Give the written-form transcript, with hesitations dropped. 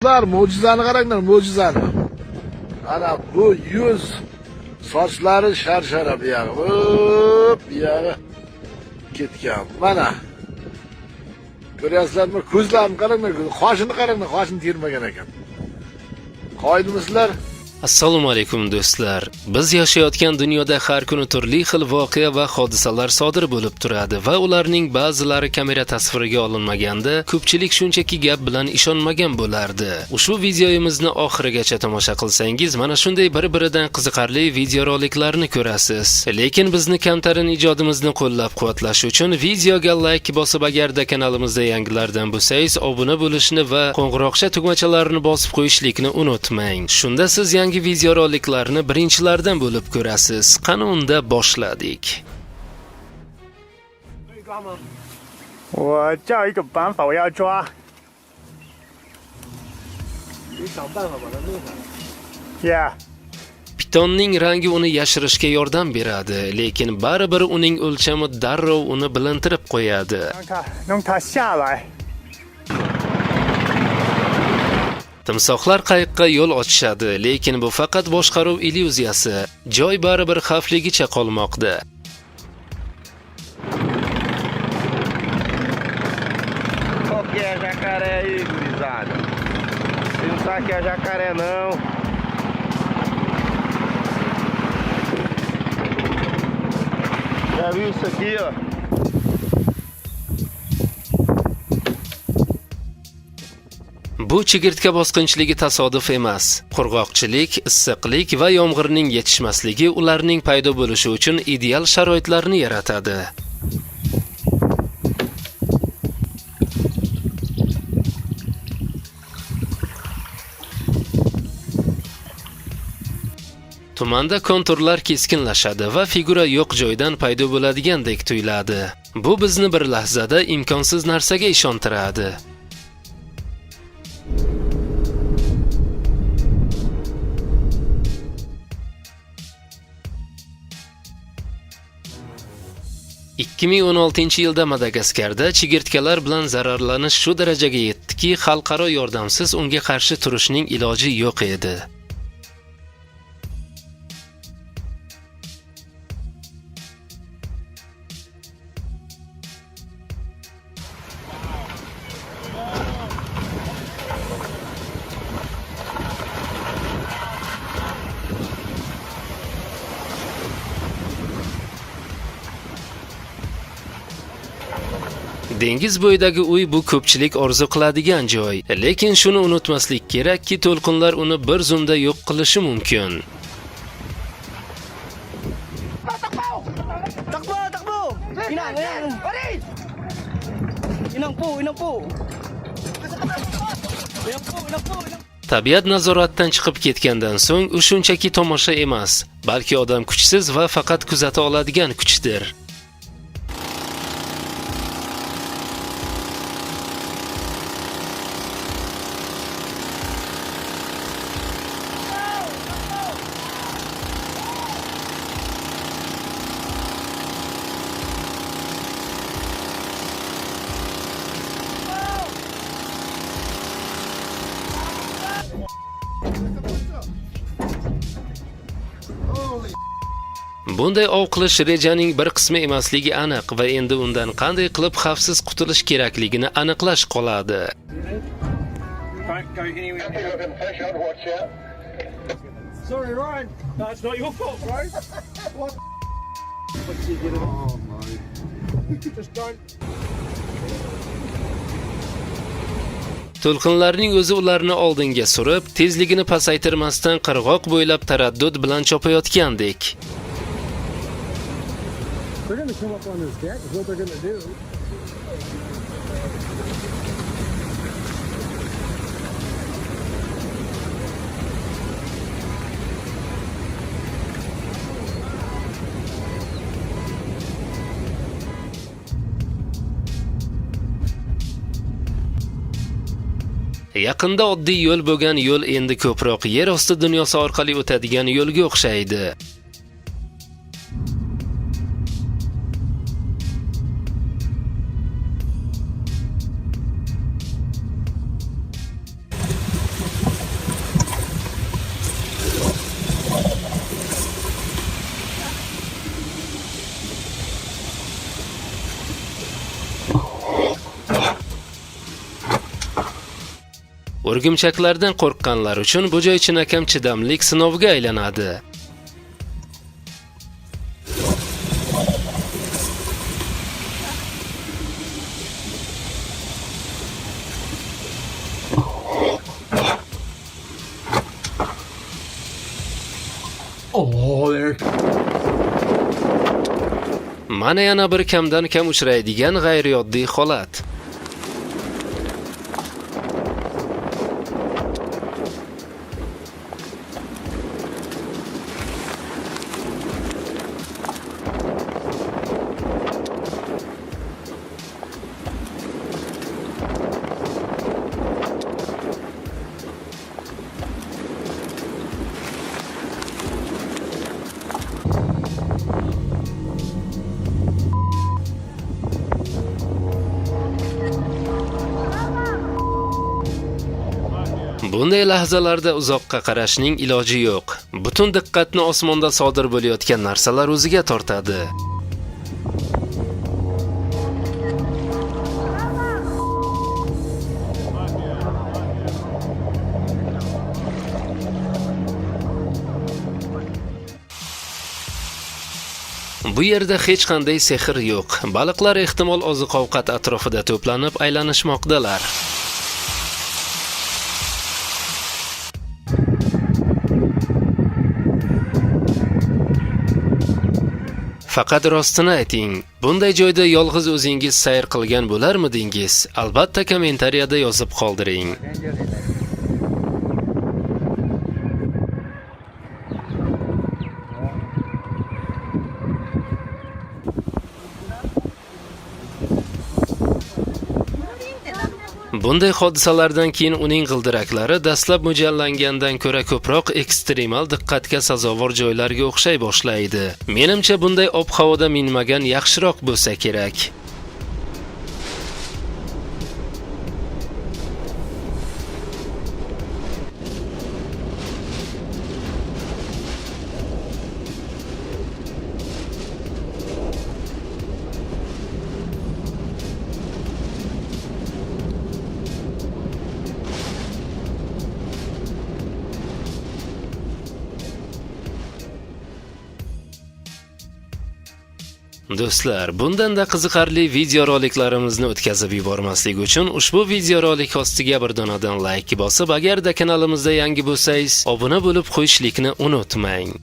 Do'stlar, mo'jizani qaranglar, mo'jizani. Ana bu yuz sochlari sharshara bu yog'i. Hop, bu yog'i ketgan. Mana. Ko'ryapsizlarmi? Ko'zlarini qaranglar, qoshini qaranglar, qoshini termagan ekan. Qoidimizlar. Assalomu alaykum do'stlar. Biz yashayotgan dunyoda har kuni turli xil voqea va hodisalar sodir bo'lib turadi va ularning ba'zilari kamera tasviriga olinmaganda ko'pchilik shunchaki gap bilan ishonmagan bo'lardi. Ushbu videomizni oxirigacha tomosha qilsangiz, mana shunday bir-biridan qiziqarli videoroliklarni ko'rasiz. Lekin bizni kamtarin ijodimizni qo'llab-quvvatlash uchun videoga like bosib, agarda kanalimizda yangilardan bo'lsangiz, obuna bo'lishni va qo'ng'iroqcha tugmachalarini bosib qo'yishlikni unutmang. Shunda siz yangi videoroliklarni birinchilardan bo'lib ko'rasiz. Qani unda boshladik. 我叫一个办法，我要抓。你想办法把它弄下来。 Yeah. Pitonning rangi uni yashirishga yordam beradi, lekin baribir uning o'lchami darrov uni bilintirib qo'yadi. 弄它下来。 Timsohlar qayiqqa yo'l ochishadi, lekin bu faqat boshqaruv illyuziyasi. Joy baribir xavfligicha qolmoqda. Qual que é jacaré aí, gurizada? Você não sabe que é jacaré não. Já viu isso aqui, ó? Bu chigirtka bosqinchligi tasodif emas. Qurg'oqchilik, issiqlik va yomg'irning yetishmasligi ularning paydo bo'lishi uchun ideal sharoitlarni yaratadi. Tumanda konturlar keskinlashadi va figura yo'q joydan paydo bo'ladigandek tuyuladi. Bu bizni bir lahzada imkonsiz narsaga ishontiradi. ...2016 yilda Madagaskarda chigirtkalar bilan zararlanish shu darajaga yetdiki, xalqaro yordamsiz unga qarshi turishning iloji yo'q edi. Dengiz bo'yidagi uy bu ko'pchilik orzu qiladigan joy, lekin shuni unutmaslik kerakki, to'lqinlar uni bir zumda yo'q qilishi mumkin. Tabiat nazoratdan chiqib ketgandan so'ng u shunchaki tomosha emas, balki odam kuchsiz va faqat kuzata oladigan kuchdir. Bunday ov qilish rejaning bir qismi emasligi aniq va endi undan qanday qilib xavfsiz qutulish kerakligini aniqlash qoladi. Sorry, Ryan. That's not your fault, bro. What? Oh my. Just don't. To'lqinlarning o'zi ularni oldinga surib, tezligini pasaytirmasdan qirg'oq bo'ylab taraddud bilan chopayotgandek. They're going to come up on this deck is what they're going to do. Yaqinda oddiy yo'l bo'lgan yo'l endi ko'proq yer osti dunyosi orqali o'tadigan yo'lga o'xshaydi. O'rgimchaklardan qo'rqqanlar uchun bu joy chinakam chidamlik sinovga aylanadi. Oh, there. Mana yana bir kamdan kam uchraydigan g'ayrioddiy holat. Bunday lahzalarda uzoqqa qarashning iloji yo'q. Butun diqqatni osmonda sodir bo'layotgan narsalar o'ziga tortadi. Bu yerda hech qanday sehr yo'q. Baliqlar ehtimol oziq-ovqat atrofida to'planib aylanishmoqdalar. Faqat rostini ayting. Bunday joyda yolg'iz o'zingiz sayr qilgan bo'larmidingiz? Albatta kommentariyada yozib qoldiring. Bunday hodisalardan keyin uning g'ildiraklari dastlab mo'ljallangandan ko'ra ko'proq ekstremal diqqatga sazovor joylarga o'xshay boshlaydi. Menimcha bunday ob-havoda minmagan yaxshiroq bo'lsa kerak. Do'stlar, bundan-da qiziqarli videoroliklarimizni o'tkazib yubormaslik uchun ushbu videorolik ostiga bir donadan like bosib, agarda kanalimizda yangi bo'lsangiz, obuna bo'lib qo'yishlikni unutmang.